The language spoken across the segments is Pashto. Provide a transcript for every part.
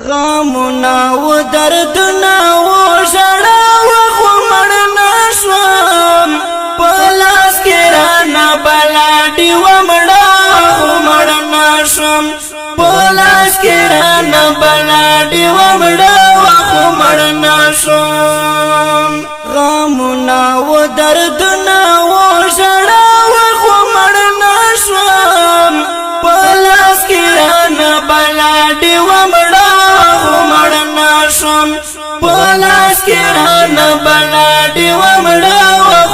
غمنا و دردنا و ژړا و خو مړ نشوم په لاس کې رانه بلاډي و مړه خو مړ نشوم په لاس کې رانه بلاډي و مړه خو مړ نشوم غمنا و دردنا و ژړا و خو مړ نشوم په لاس کې رانه بلاډي و مړه خو مړ نشوم په لاس کې رانه بلاډي و مړه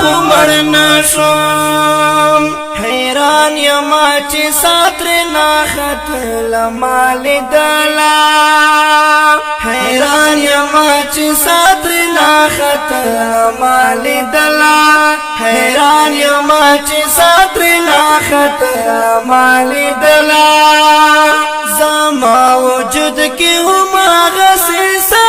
خو مړ نشوم حیران یم چې ساتر نه خطل مال دلا حیران یم چې ساتر نه خطل مال دلا حیران یم چې ساتر نه خطل مال دلا زما وجود کې هم غسل سو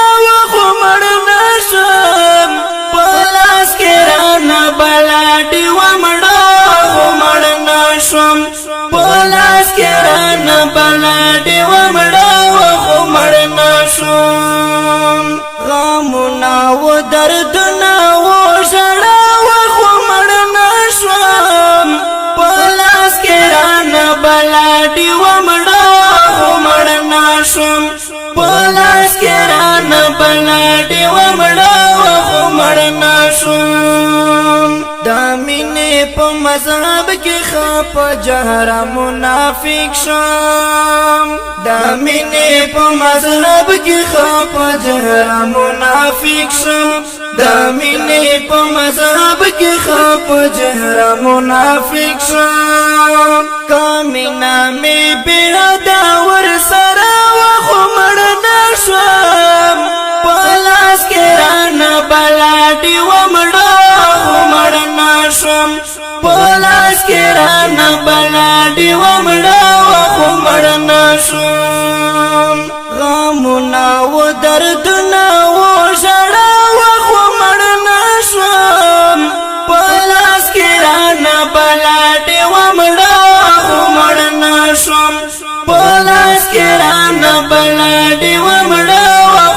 خو مړ نشم په لاس کې رانه بلاډي و مړه خو مړ نشم په لاس کې رانه بلاډي و مړه خو مړ نشم غمنا و دردنا و ژړا و خو مړ نشم په لاس کې رانه بلاډي و مړه خو مړ نشم په لاس کې رانه بلاډي و مړه خو مړ نشم دا مینې په مذهب کې خپ جهر منافق شم دا مینې په مذهب کې خپ جهر منافق شم دا مینې په مذهب کې خپ جهر منافق شم کامینا می بیادا ور سره خو مړ نشم په لاس کې رانه بلاډي و مړه خو مړ نشم په لاس کې رانه بلاډي و مړه خو مړ نشم غمنا و دردنا و ژړا و خو مړ نشم په لاس کې رانه بلاډي و مړه خو مړ نشم په لاس کې رانه بلاډي و مړه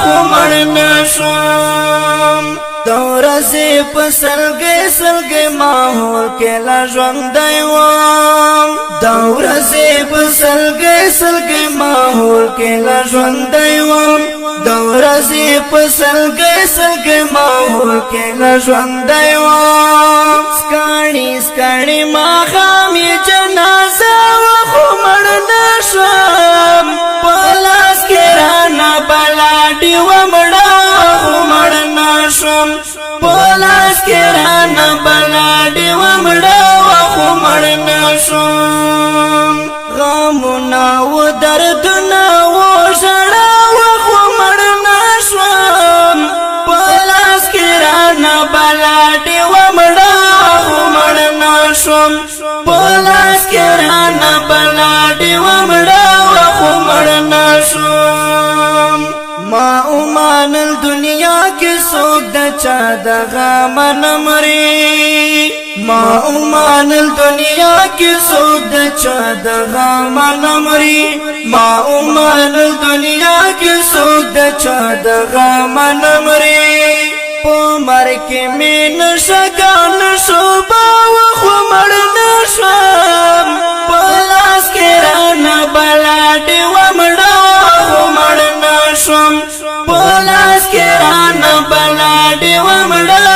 خو مړ نشم دورځي په سلګي سلګي ماحول کې لا ژوندۍ وم دورځي په سلګي سلګي ماحول کې لا ژوندۍ وم دورځي په سلګي سلګي ماحول کې لا ژوندۍ وم سکاڼي سکاڼي ماښامې جنازه خو مړ نشم په لاس کې رانه بلاډي و مړه خو مړ نشم په لاس کې رانه بلاډي و مړه خو مړ نشم غمنا و دردنا و ژړا و خو مړ نشم په لاس کې رانه بلاډي و مړه خو مړ نشم په لاس کې رانه بلاډي و مړه خو مړ نشم ما اومان الدنیا کې څوک د چا د غم نه مري ما اومان الدنیا کې څوک د چا د غم نه مري ما اومان الدنیا کې څوک د چا د غم نه مري په مرګ کې مې نشګان شو باو خو مړ نشم په لاس کې رانه بلاډي و مړه خو مړ نشم په لاس کې رانه بلاډي و مړه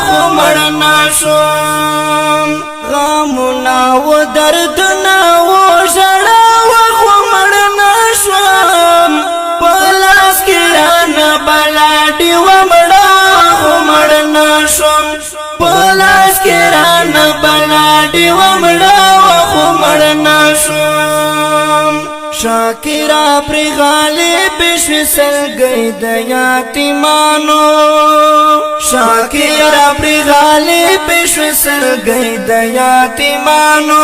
خو مړ نشم غمنا و دردنا و ژړا و خو مړ نشم په لاس کې رانه بلاډي و مړه خو مړ نشم په لاس کې رانه بلاډي و مړه خو مړ نشم شاکرا پر غالب شو سلګي د یتیمانو شاکرا پر غالب شو سلګي د یتیمانو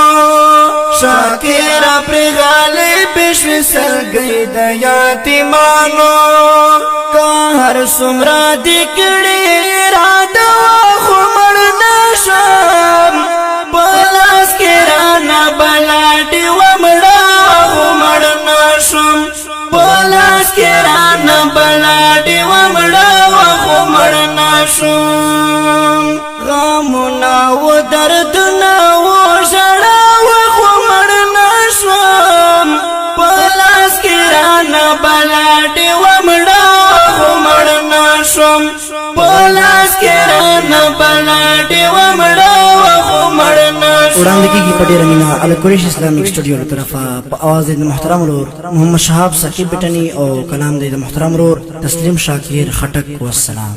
شاکرا پر غالب شو سلګي د یتیمانو کا هر سمرا دکړي را دا خو مړ نشم په لاس کې رانه بلاډي و مړه خو مړ نشم په لاس کې رانه شوم غمنا و دردنا و ژړا و خو مړ نشوم پلاس کې رانه بلاډې و مړه خو مړ نشوم پلاس کې رانه بلاډې و مړه خو مړ نشوم وړاندې کیږي په ډېره مینه القریش اسلامیک سټوډیو له طرفه په اواز د محترم ورور محمد شهاب ثقيب بټني او کلام د محترم ورور تسلیم شاکر خټک والسلام.